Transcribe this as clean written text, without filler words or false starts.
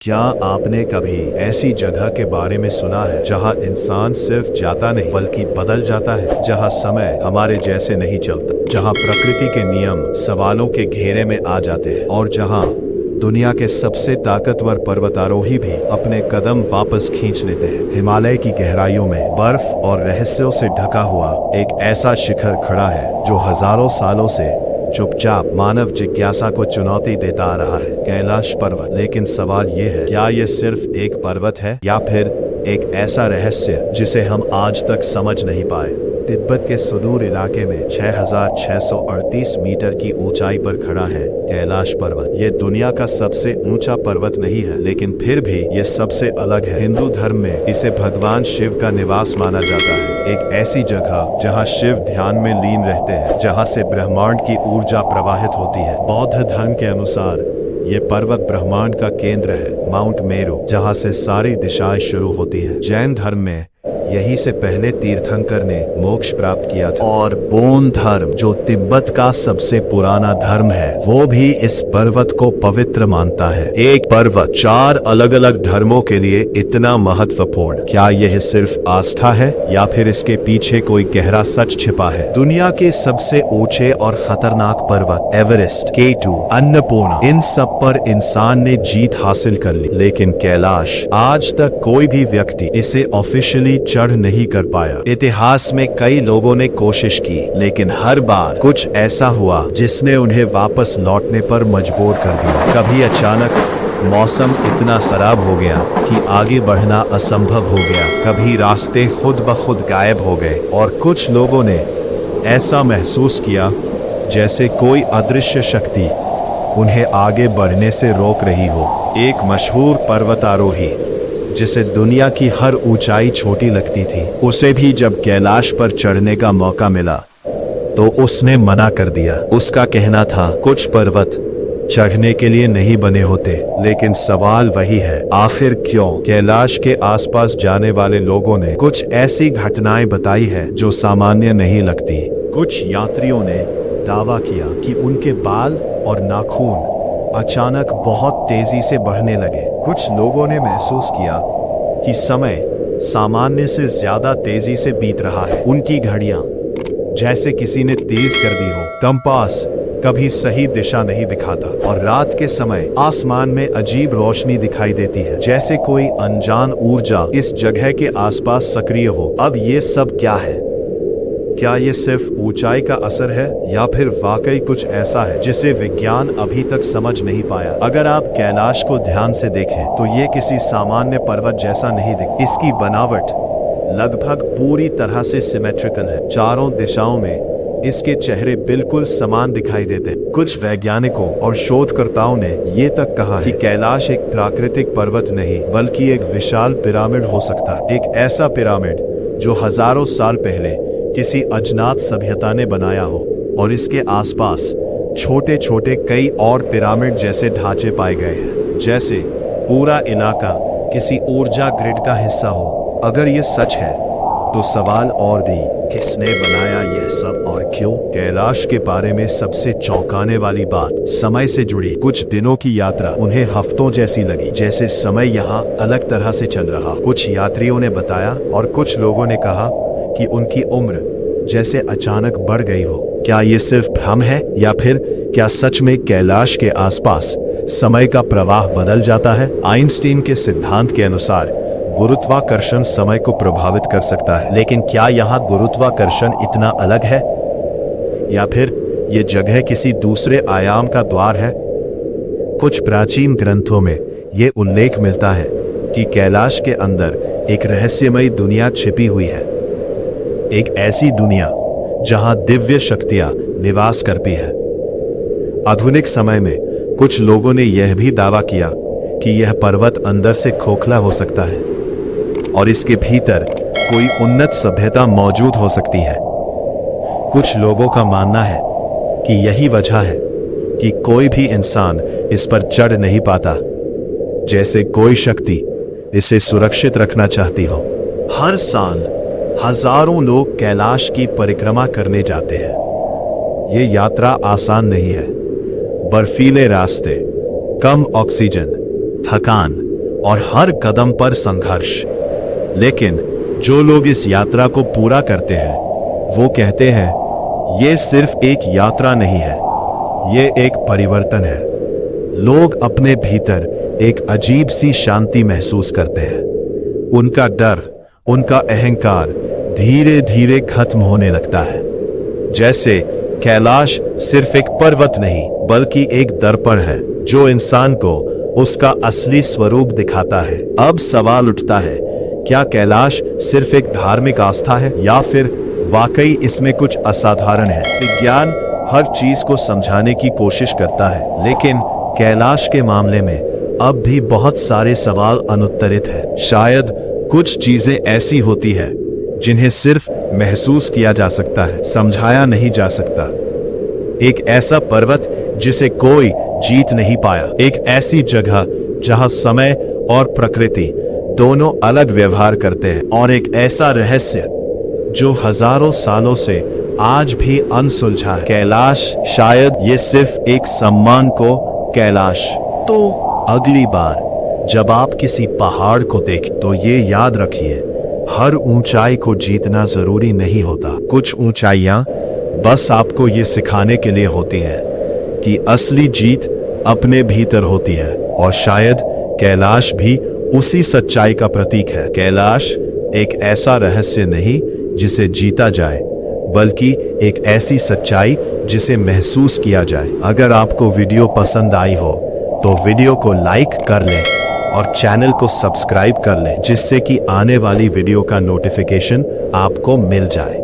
क्या आपने कभी ऐसी जगह के बारे में सुना है जहां इंसान सिर्फ जाता नहीं बल्कि बदल जाता है, जहां समय हमारे जैसे नहीं चलता, जहां प्रकृति के नियम सवालों के घेरे में आ जाते हैं और जहां दुनिया के सबसे ताकतवर पर्वतारोही भी अपने कदम वापस खींच लेते हैं। हिमालय की गहराइयों में बर्फ और रहस्यों से ढका हुआ एक ऐसा शिखर खड़ा है जो हजारों सालों से चुपचाप मानव जिज्ञासा को चुनौती देता आ रहा है, कैलाश पर्वत। लेकिन सवाल ये है, क्या ये सिर्फ एक पर्वत है या फिर एक ऐसा रहस्य जिसे हम आज तक समझ नहीं पाए। तिब्बत के सुदूर इलाके में 6,638 मीटर की ऊंचाई पर खड़ा है कैलाश पर्वत। ये दुनिया का सबसे ऊंचा पर्वत नहीं है, लेकिन फिर भी ये सबसे अलग है। हिंदू धर्म में इसे भगवान शिव का निवास माना जाता है, एक ऐसी जगह जहां शिव ध्यान में लीन रहते हैं, जहां से ब्रह्मांड की ऊर्जा प्रवाहित होती है। बौद्ध धर्म के अनुसार ये पर्वत ब्रह्मांड का केंद्र है, माउंट मेरू, जहां से सारी दिशाएं शुरू होती हैं। जैन धर्म में यही से पहले तीर्थंकर ने मोक्ष प्राप्त किया था, और बौद्ध धर्म जो तिब्बत का सबसे पुराना धर्म है, वो भी इस पर्वत को पवित्र मानता है। एक पर्वत 4 अलग अलग धर्मों के लिए इतना महत्वपूर्ण, क्या यह सिर्फ आस्था है या फिर इसके पीछे कोई गहरा सच छिपा है? दुनिया के सबसे ऊंचे और खतरनाक पर्वत एवरेस्ट, K2, अन्नपूर्णा, इन सब पर इंसान ने जीत हासिल कर ली, लेकिन कैलाश आज तक कोई भी व्यक्ति इसे ऑफिशियली चढ़ नहीं कर पाया। इतिहास में कई लोगों ने कोशिश की, लेकिन हर बार कुछ ऐसा हुआ जिसने उन्हें वापस लौटने पर मजबूर कर दिया। कभी अचानक मौसम इतना खराब हो गया कि आगे बढ़ना असंभव हो गया, कभी रास्ते खुद ब खुद गायब हो गए, और कुछ लोगों ने ऐसा महसूस किया जैसे कोई अदृश्य शक्ति उन्हें आगे बढ़ने से रोक रही हो। एक मशहूर पर्वतारोही जिसे दुनिया की हर ऊंचाई छोटी लगती थी, उसे भी जब कैलाश पर चढ़ने का मौका मिला तो उसने मना कर दिया। उसका कहना था, कुछ पर्वत चढ़ने के लिए नहीं बने होते। लेकिन सवाल वही है, आखिर क्यों? कैलाश के आसपास जाने वाले लोगों ने कुछ ऐसी घटनाएं बताई है जो सामान्य नहीं लगती। कुछ यात्रियों ने दावा किया कि उनके बाल और नाखून अचानक बहुत तेजी से बढ़ने लगे। कुछ लोगों ने महसूस किया कि समय सामान्य से ज्यादा तेजी से बीत रहा है। उनकी घड़ियां जैसे किसी ने तेज कर दी हो। कंपास कभी सही दिशा नहीं दिखाता, और रात के समय आसमान में अजीब रोशनी दिखाई देती है, जैसे कोई अनजान ऊर्जा इस जगह के आसपास सक्रिय हो। अब ये सब क्या है? क्या ये सिर्फ ऊंचाई का असर है या फिर वाकई कुछ ऐसा है जिसे विज्ञान अभी तक समझ नहीं पाया? अगर आप कैलाश को ध्यान से देखें तो ये किसी सामान्य पर्वत जैसा नहीं दिखता। इसकी बनावट लगभग पूरी तरह से सिमेट्रिकल है। चारों दिशाओं में इसके चेहरे बिल्कुल समान दिखाई देते हैं। कुछ वैज्ञानिकों और शोधकर्ताओं ने ये तक कहा कि कैलाश एक प्राकृतिक पर्वत नहीं बल्कि एक विशाल पिरामिड हो सकता है। एक ऐसा पिरामिड जो हजारों साल पहले किसी अजनात सभ्यता ने बनाया हो, और इसके आसपास छोटे छोटे कई और पिरामिड जैसे ढांचे पाए गए हैं, जैसे पूरा इलाका किसी ऊर्जा ग्रिड का हिस्सा हो। अगर ये सच है तो सवाल और भी, किसने बनाया यह सब और क्यों? कैलाश के बारे में सबसे चौंकाने वाली बात समय से जुड़ी। कुछ दिनों की यात्रा उन्हें हफ्तों जैसी लगी, जैसे समय यहाँ अलग तरह से चल रहा। कुछ यात्रियों ने बताया और कुछ लोगों ने कहा कि उनकी उम्र जैसे अचानक बढ़ गई हो। क्या ये सिर्फ भ्रम है या फिर क्या सच में कैलाश के आसपास समय का प्रवाह बदल जाता है? आइंस्टीन के सिद्धांत के अनुसार गुरुत्वाकर्षण समय को प्रभावित कर सकता है, लेकिन क्या यहाँ गुरुत्वाकर्षण इतना अलग है या फिर ये जगह किसी दूसरे आयाम का द्वार है? कुछ प्राचीन ग्रंथों में ये उल्लेख मिलता है कि कैलाश के अंदर एक रहस्यमयी दुनिया छिपी हुई है, एक ऐसी दुनिया जहां दिव्य शक्तियां निवास करती है। आधुनिक समय में कुछ लोगों ने यह भी दावा किया कि यह पर्वत अंदर से खोखला हो सकता है और इसके भीतर कोई उन्नत सभ्यता मौजूद हो सकती है। कुछ लोगों का मानना है कि यही वजह है कि कोई भी इंसान इस पर चढ़ नहीं पाता, जैसे कोई शक्ति इसे सुरक्षित रखना चाहती हो। हर साल हजारों लोग कैलाश की परिक्रमा करने जाते हैं। ये यात्रा आसान नहीं है। बर्फीले रास्ते, कम ऑक्सीजन, थकान और हर कदम पर संघर्ष। लेकिन जो लोग इस यात्रा को पूरा करते हैं वो कहते हैं ये सिर्फ एक यात्रा नहीं है, ये एक परिवर्तन है। लोग अपने भीतर एक अजीब सी शांति महसूस करते हैं। उनका डर, उनका अहंकार धीरे धीरे खत्म होने लगता है। जैसे कैलाश सिर्फ एक पर्वत नहीं बल्कि एक दर्पण है जो इंसान को उसका असली स्वरूप दिखाता है। अब सवाल उठता है, क्या कैलाश सिर्फ एक धार्मिक आस्था है या फिर वाकई इसमें कुछ असाधारण है? विज्ञान हर चीज को समझाने की कोशिश करता है, लेकिन कैलाश के मामले में अब भी बहुत सारे सवाल अनुत्तरित हैं। शायद कुछ चीजें ऐसी होती है जिन्हें सिर्फ महसूस किया जा सकता है, समझाया नहीं जा सकता। एक ऐसा पर्वत जिसे कोई जीत नहीं पाया, एक ऐसी जगह जहां समय और प्रकृति दोनों अलग व्यवहार करते हैं, और एक ऐसा रहस्य जो हजारों सालों से आज भी अनसुलझा है। कैलाश, शायद ये सिर्फ एक सम्मान को कैलाश। तो अगली बार जब आप किसी पहाड़ को देखें तो ये याद रखिए, हर ऊंचाई को जीतना जरूरी नहीं होता। कुछ ऊंचाइयां बस आपको ये सिखाने के लिए होती हैं कि असली जीत अपने भीतर होती है, और शायद कैलाश भी उसी सच्चाई का प्रतीक है। कैलाश एक ऐसा रहस्य नहीं जिसे जीता जाए, बल्कि एक ऐसी सच्चाई जिसे महसूस किया जाए। अगर आपको वीडियो पसंद आई हो तो वीडियो को लाइक कर लें और चैनल को सब्सक्राइब कर लें, जिससे कि आने वाली वीडियो का नोटिफिकेशन आपको मिल जाए।